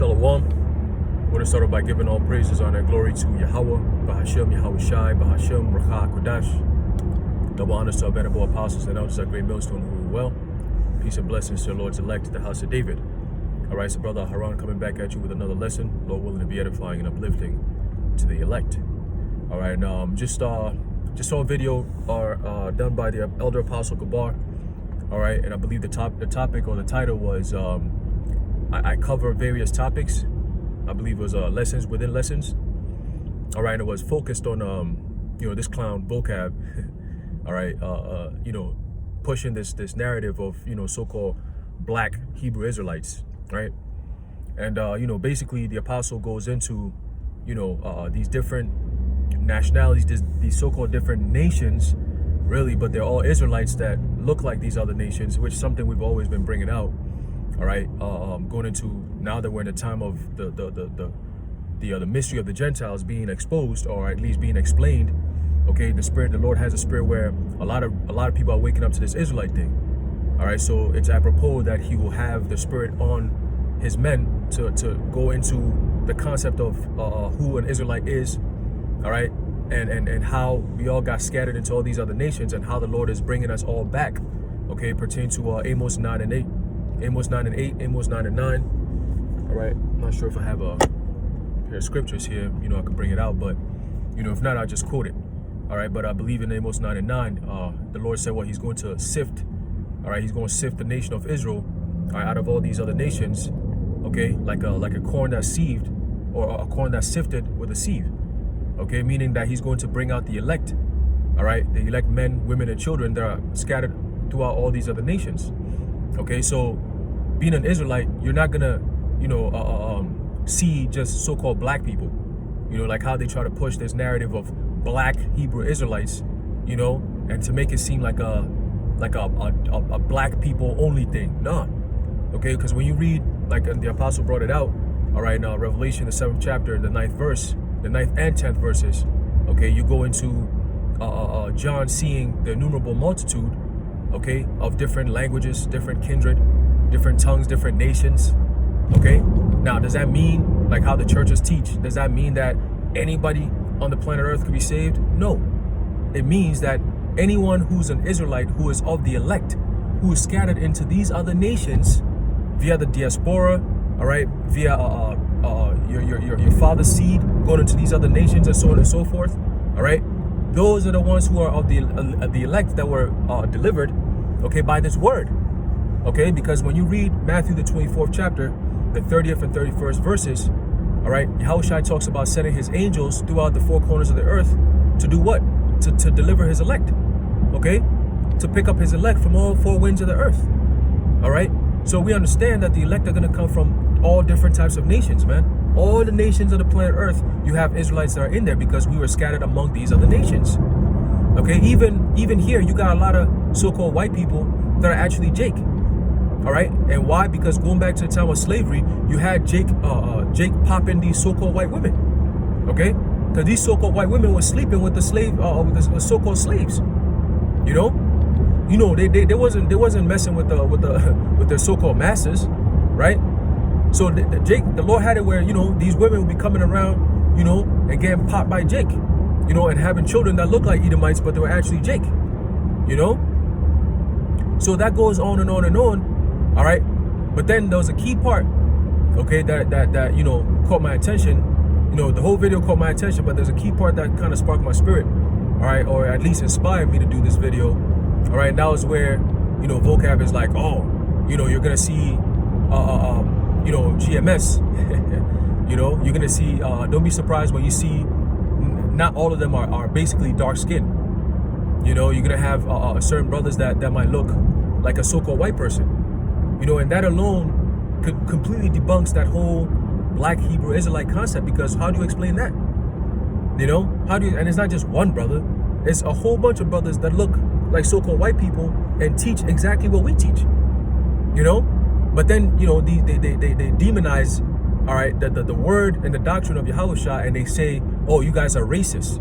Shalom. I want to start off by giving all praises, honor, and glory to Yahweh, Bahashem, Yahweh Shai, Bahashem, Rakha, Kodash. Double honors to our venerable apostles and elders, our great millstone who rule well. Peace and blessings to the Lord's elect, the house of David. All right, so Brother Haran coming back at you with another lesson. Lord willing to be edifying and uplifting to the elect. All right, just saw a video done by the elder apostle Gabar. All right, and I believe the topic or the title was I cover various topics. I believe it was lessons within lessons. All right, and it was focused on this clown vocab. All right, pushing this narrative of so-called black Hebrew Israelites, right? And basically the apostle goes into these different nationalities, these so-called different nations, really, but they're all Israelites that look like these other nations, which is something we've always been bringing out. All right, going into now that we're in the time of the mystery of the Gentiles being exposed, or at least being explained. Okay, the Lord has a spirit where a lot of people are waking up to this Israelite thing. All right, so it's apropos that He will have the spirit on His men to go into the concept of who an Israelite is. All right, and how we all got scattered into all these other nations, and how the Lord is bringing us all back. Okay, pertaining to Amos 9 and 8. Amos 9 and 8, Amos 9 and 9. All right, I'm not sure if I have a pair of scriptures here, I can bring it out, but, if not, I'll just quote it. All right, but I believe in Amos 9 and 9, the Lord said, well, He's going to sift, all right, He's going to sift the nation of Israel, all right, out of all these other nations, okay, like a corn that's sieved, or a corn that's sifted with a sieve, okay, meaning that He's going to bring out the elect, all right, the elect men, women, and children that are scattered throughout all these other nations, okay, so being an Israelite, you're not gonna, see just so-called black people, like how they try to push this narrative of black Hebrew Israelites, and to make it seem like a black people only thing. No, okay, because when you read, like the apostle brought it out, all right, now Revelation, the 7th chapter, the 9th verse, the 9th and 10th verses, okay, you go into John seeing the innumerable multitude, okay, of different languages, different kindred, different tongues, different nations, okay? Now, does that mean, like how the churches teach, does that mean that anybody on the planet Earth could be saved? No. It means that anyone who's an Israelite, who is of the elect, who is scattered into these other nations via the diaspora, all right, via your father's seed going into these other nations and so on and so forth, all right? Those are the ones who are of the elect that were delivered, okay, by this word. Okay, because when you read Matthew the 24th chapter, the 30th and 31st verses, all right, Yahushua talks about sending His angels throughout the four corners of the earth to do what? To deliver His elect, okay? To pick up His elect from all four winds of the earth, all right? So we understand that the elect are going to come from all different types of nations, man. All the nations of the planet earth, you have Israelites that are in there because we were scattered among these other nations, okay? Even here, you got a lot of so-called white people that are actually Jake. All right, and why? Because going back to the time of slavery, you had Jake popping these so-called white women, okay? Because these so-called white women were sleeping with the so-called slaves, they wasn't messing with their so-called masters, right? So the Lord had it where these women would be coming around, and getting popped by Jake, and having children that look like Edomites, but they were actually Jake, So that goes on and on and on. All right, but then there was a key part, okay, that caught my attention. The whole video caught my attention, but there's a key part that kind of sparked my spirit, all right, or at least inspired me to do this video. All right, that was where vocab is like, oh, you're gonna see GMS. You're gonna see. Don't be surprised when you see not all of them are basically dark skinned. You're gonna have certain brothers that might look like a so-called white person. And that alone completely debunks that whole black Hebrew Israelite concept, because how do you explain that? And it's not just one brother, it's a whole bunch of brothers that look like so-called white people and teach exactly what we teach, but then, they demonize, all right, the word and the doctrine of Yahushua, and they say, oh, you guys are racist.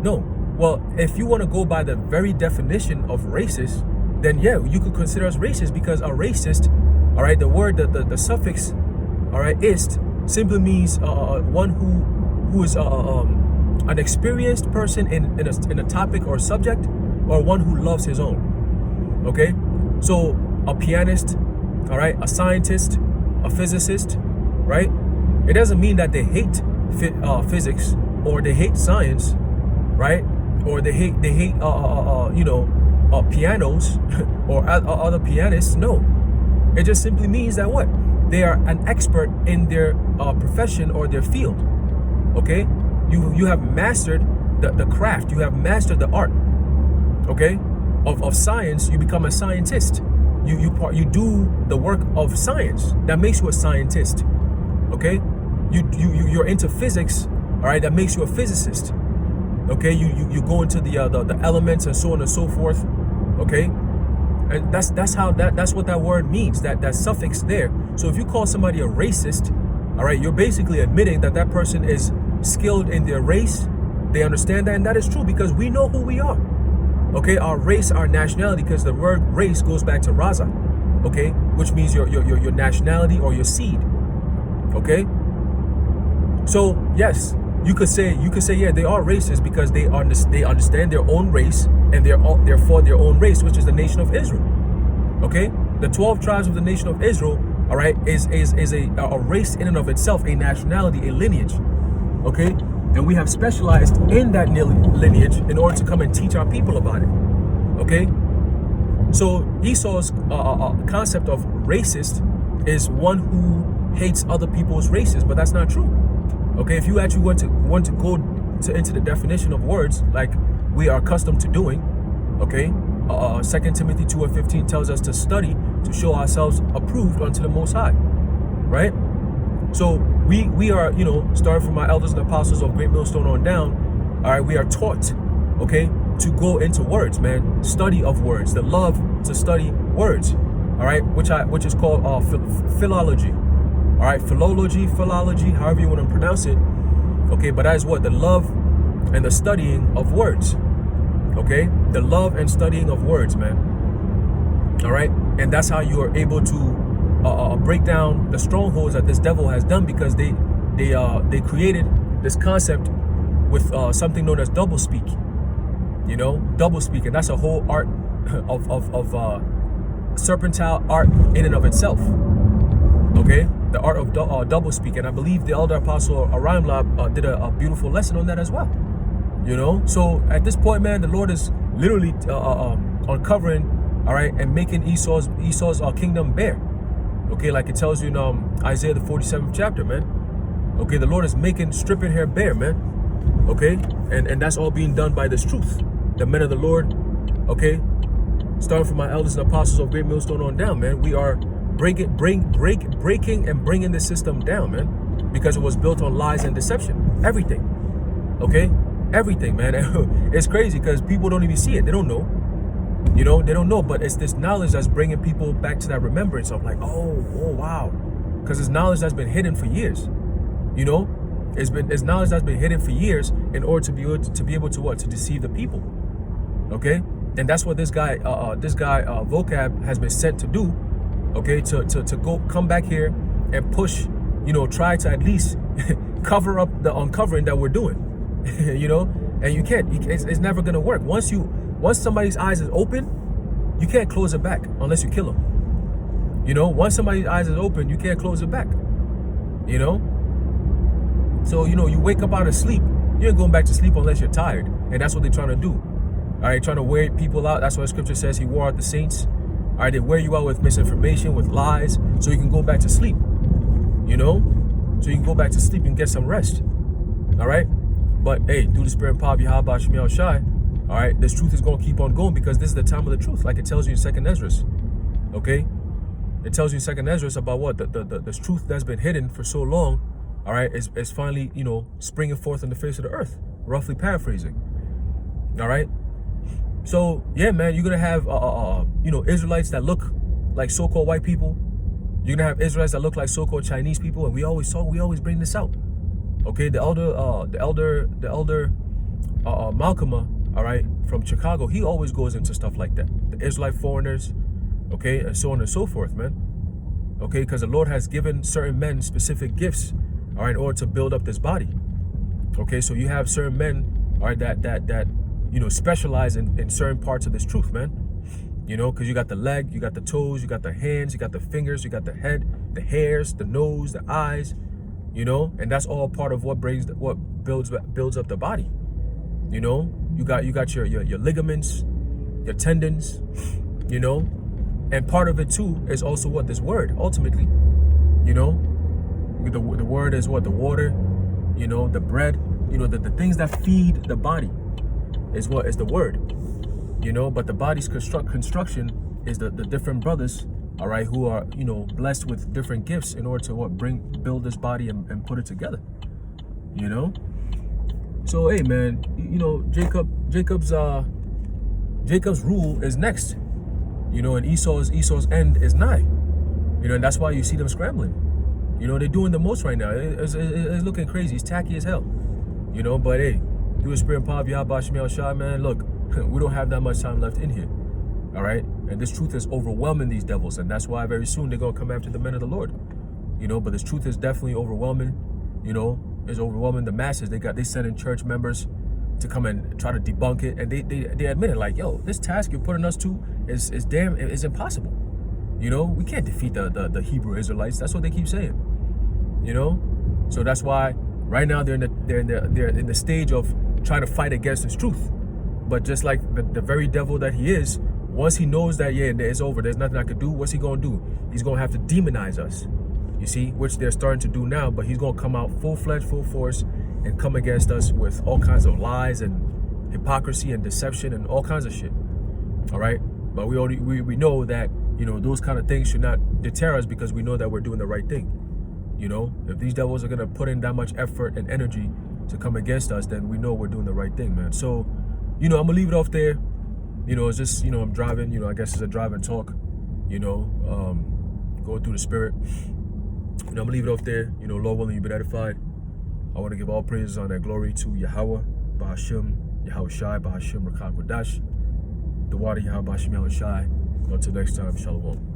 No. Well, if you want to go by the very definition of racist, then yeah, you could consider us racist, because a racist, all right, the word, the suffix all right, ist simply means one who is an experienced person in a topic or subject, or one who loves his own. Okay, so a pianist, all right, a scientist, a physicist, right? It doesn't mean that they hate physics or they hate science, right? Or they hate pianos or other pianists. No, it just simply means that what? They are an expert in their profession or their field. Okay, you have mastered the craft. You have mastered the art. Okay, of science. You become a scientist. You do the work of science. That makes you a scientist. Okay, you're into physics. All right, that makes you a physicist. Okay, you go into the elements and so on and so forth. Okay, and that's what that word means. That suffix there. So if you call somebody a racist, all right, you're basically admitting that that person is skilled in their race. They understand that, and that is true because we know who we are. Okay, our race, our nationality, because the word race goes back to raza. Okay, which means your nationality or your seed. Okay, so yes. You could say, yeah, they are racist because they understand their own race and they're for their own race, which is the nation of Israel. Okay, the 12 tribes of the nation of Israel, all right, is a race in and of itself, a nationality, a lineage. Okay, and we have specialized in that lineage in order to come and teach our people about it. Okay, so Esau's concept of racist is one who hates other people's races, but that's not true. Okay, if you actually want to go into the definition of words like we are accustomed to doing, okay, 2 Timothy 2:15 tells us to study to show ourselves approved unto the Most High, right? So we are, starting from our elders and apostles of Great Millstone on down, all right, we are taught, okay, to go into words, man, study of words, the love to study words, all right, which is called philology. All right, philology, however you want to pronounce it. Okay, but that is what? The love and the studying of words. Okay, the love and studying of words, man. All right, and that's how you are able to break down the strongholds that this devil has done, because they created this concept with something known as double speak. Double speak, and that's a whole art of serpentine art in and of itself. Okay, the art of double speak, and I believe the elder apostle Ariam Lab did a beautiful lesson on that as well. So at this point, man, the Lord is literally uncovering, all right, and making Esau's kingdom bare. Okay, like it tells you in Isaiah the 47th chapter, man. Okay, the Lord is stripping her bare, man. Okay, and that's all being done by this truth. The men of the Lord, okay, starting from my elders and apostles of Great Millstone on down, man, we are breaking and bringing the system down, man, because it was built on lies and deception. Everything, okay, everything, man. It's crazy because people don't even see it. They don't know, they don't know. But it's this knowledge that's bringing people back to that remembrance of like, oh wow, because it's knowledge that's been hidden for years. It's knowledge that's been hidden for years in order to be able to deceive the people. Okay, and that's what this guy Vocab has been sent to do. Okay, to come back here and push, try to at least cover up the uncovering that we're doing, and you can't. It's never gonna work. Once somebody's eyes is open, you can't close it back unless you kill them. Once somebody's eyes is open, you can't close it back. So you wake up out of sleep. You ain't going back to sleep unless you're tired, and that's what they're trying to do. All right, trying to wear people out. That's what the scripture says. He wore out the saints. All right, they wear you out with misinformation, with lies, so you can go back to sleep. So you can go back to sleep and get some rest. All right, but hey, through the spirit and power of Yahweh Shemiel Shai, all right, this truth is going to keep on going because this is the time of the truth, like it tells you in 2nd Esdras. Okay, it tells you in 2nd Esdras about what the truth that's been hidden for so long. All right, is finally springing forth on the face of the earth. Roughly paraphrasing. All right. So yeah, man, you're gonna have Israelites that look like so-called white people. You're gonna have Israelites that look like so-called Chinese people, and we always bring this out. Okay, the elder Malcolm, all right, from Chicago, he always goes into stuff like that. The Israelite foreigners, okay, and so on and so forth, man. Okay, because the Lord has given certain men specific gifts, all right, in order to build up this body. Okay, so you have certain men, all right, that specialize in certain parts of this truth, man. Because you got the leg, you got the toes, you got the hands, you got the fingers, you got the head, the hairs, the nose, the eyes, and that's all part of what builds up the body. You got your ligaments, your tendons, and part of it too is also what this word ultimately, the word is what? The water, the bread, the things that feed the body is what is the word, but the body's construction is the different brothers, all right, who are, blessed with different gifts in order to build this body and put it together, So, hey, man, Jacob's rule is next, and Esau's end is nigh, and that's why you see them scrambling. They're doing the most right now. It's looking crazy. It's tacky as hell, but hey, through the spirit and power of Yahweh Shemel Shai, man, look, we don't have that much time left in here, all right? And this truth is overwhelming these devils, and that's why very soon they're going to come after the men of the Lord, but this truth is definitely overwhelming, is overwhelming the masses. They sent in church members to come and try to debunk it, and they admit it, like, yo, this task you're putting us to is impossible. We can't defeat the Hebrew Israelites. That's what they keep saying. So that's why right now they're in the stage of trying to fight against this truth. But just like the very devil that he is, once he knows that it's over, there's nothing I could do, what's he gonna do? He's gonna have to demonize us. You see, which they're starting to do now, but he's gonna come out full-fledged, full force, and come against us with all kinds of lies and hypocrisy and deception and all kinds of shit. All right, but we know that those kind of things should not deter us, because we know that we're doing the right thing. If these devils are gonna put in that much effort and energy to come against us, then we know we're doing the right thing, man. So, I'm gonna leave it off there. It's just, I'm driving. I guess it's a drive and talk. Going through the spirit. I'm gonna leave it off there. Lord willing, you've been edified. I want to give all praises, honor, and glory to Yahweh, Bahashim, Yahweh Shai, Bahashim, Rakak Wadash, the water Yahweh Bahashim Yahweh Shai. Until next time, Shalom.